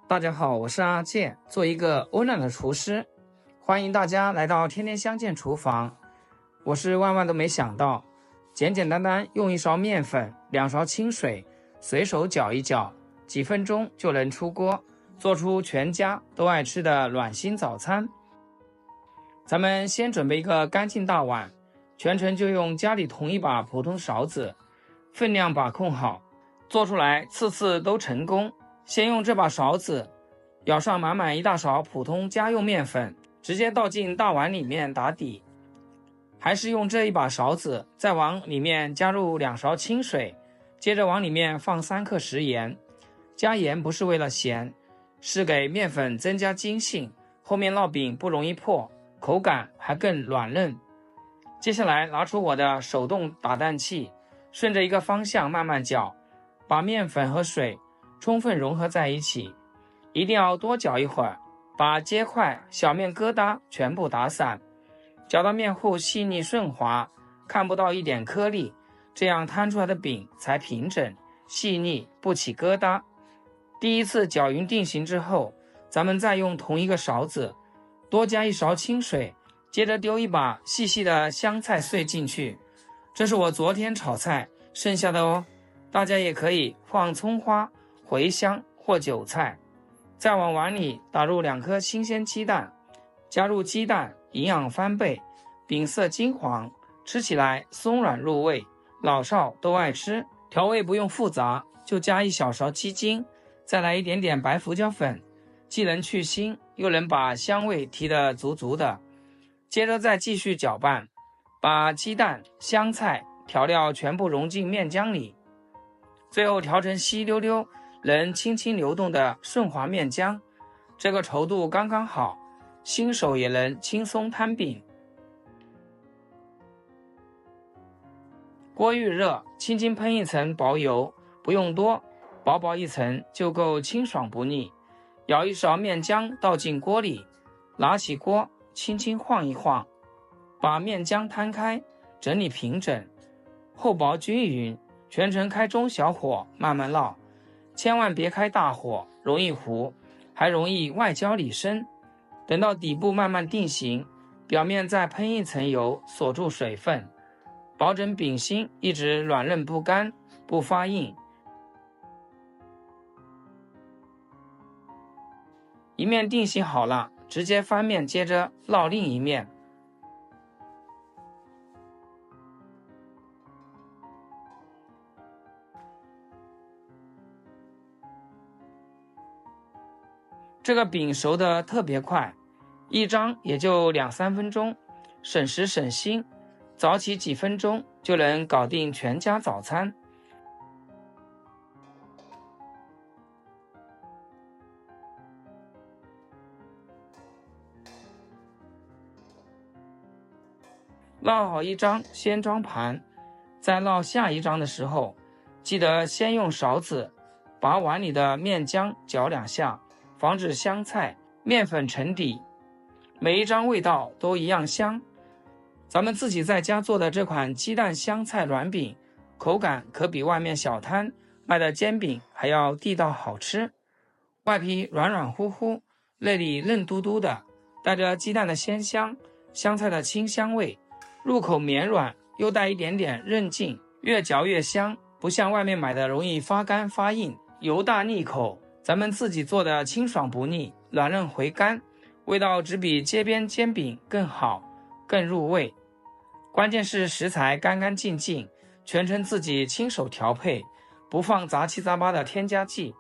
大家好，我是阿健，做一個溫暖的廚師，歡迎大家來到天天相見廚房。我是萬萬都沒想到，簡簡單單用1勺麵粉、2勺清水，隨手攪一攪，幾分鐘就能出鍋，做出全家都愛吃的暖心早餐。咱們先準備一個乾淨大碗，全程就用家裡同一把普通勺子，分量把控好，做出來次次都成功。先用這把勺子舀上滿滿1大勺普通家用麵粉，直接倒進大碗裡面打底。還是用這一把勺子，再往裡面加入2勺清水，接着往裡面放3克食鹽。加鹽不是為了鹹，是給麵粉增加筋性，後面烙餅不容易破，口感還更軟嫩。接下來拿出我的手動打蛋器，順着一個方向慢慢攪，把麵粉和水充分融合在一起，一定要多攪一會兒，把結塊、小面疙瘩全部打散，攪到麵糊細膩順滑，看不到一點顆粒，這樣攤出來的餅才平整、細膩，不起疙瘩。第一次攪勻定型之後，咱們再用同一個勺子多加1勺清水，接着丟一把細細的香菜碎進去，這是我昨天炒菜剩下的哦，大家也可以放蔥花、茴香或韭菜。再往碗裡打入2顆新鮮雞蛋，加入雞蛋，營養翻倍，餅色金黃，吃起來鬆軟入味，老少都愛吃。調味不用複雜，就加1小勺雞精，再來一點點白胡椒粉，既能去腥，又能把香味提得足足的。接着再繼續攪拌，把雞蛋、香菜、調料全部融進麵漿裡，最後調成稀溜溜能輕輕流動的順滑麵漿，這個稠度剛剛好，新手也能輕鬆攤餅。鍋預熱，輕輕噴一層薄油，不用多，薄薄一層就夠清爽不膩。舀1勺麵漿倒進鍋裡，拿起鍋輕輕晃一晃，把麵漿攤開，整理平整，厚薄均勻，全程開中小火慢慢烙，千萬別開大火，容易糊，還容易外焦裡生。等到底部慢慢定型，表面再噴一層油鎖住水分，保證餅心一直軟嫩不乾，不發硬。一面定型好了，直接翻面，接着烙另一面。這個餅熟得特別快，一張也就2-3分鐘，省時省心，早起幾分鐘就能搞定全家早餐。烙好一張，先装盤，在烙下一張的時候，記得先用勺子把碗裡的面漿攪2下，防止香菜、麵粉沉底。每一張味道都一樣香。咱們自己在家做的這款雞蛋香菜軟餅，口感可比外面小攤賣的煎餅還要地道好吃。外皮軟軟乎乎，內裡嫩嘟嘟的，帶着雞蛋的鮮香、香菜的清香味，入口綿軟又帶一點點韌勁，越嚼越香，不像外面買的容易發乾發硬，油大膩口。咱們自己做的清爽不膩，軟嫩回甘，味道只比街邊煎餅更好，更入味。關鍵是食材乾乾淨淨，全程自己親手調配，不放雜七雜八的添加劑，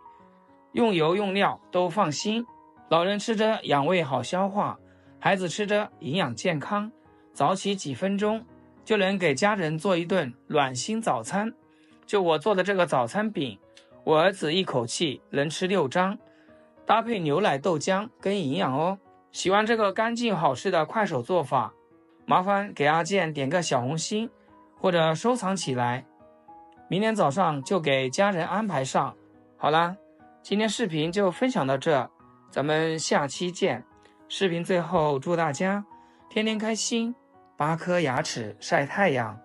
用油用料都放心。老人吃着養胃好消化，孩子吃着營養健康，早起幾分鐘就能給家人做一頓暖心早餐。就我做的這個早餐餅，我兒子一口氣能吃6張，搭配牛奶豆漿更營養哦。喜歡這個乾淨好吃的快手做法，麻煩給阿健點個小紅心或者收藏起來，明天早上就給家人安排上。好啦，今天視頻就分享到這，咱們下期見。視頻最後祝大家天天開心，8顆牙齒曬太陽。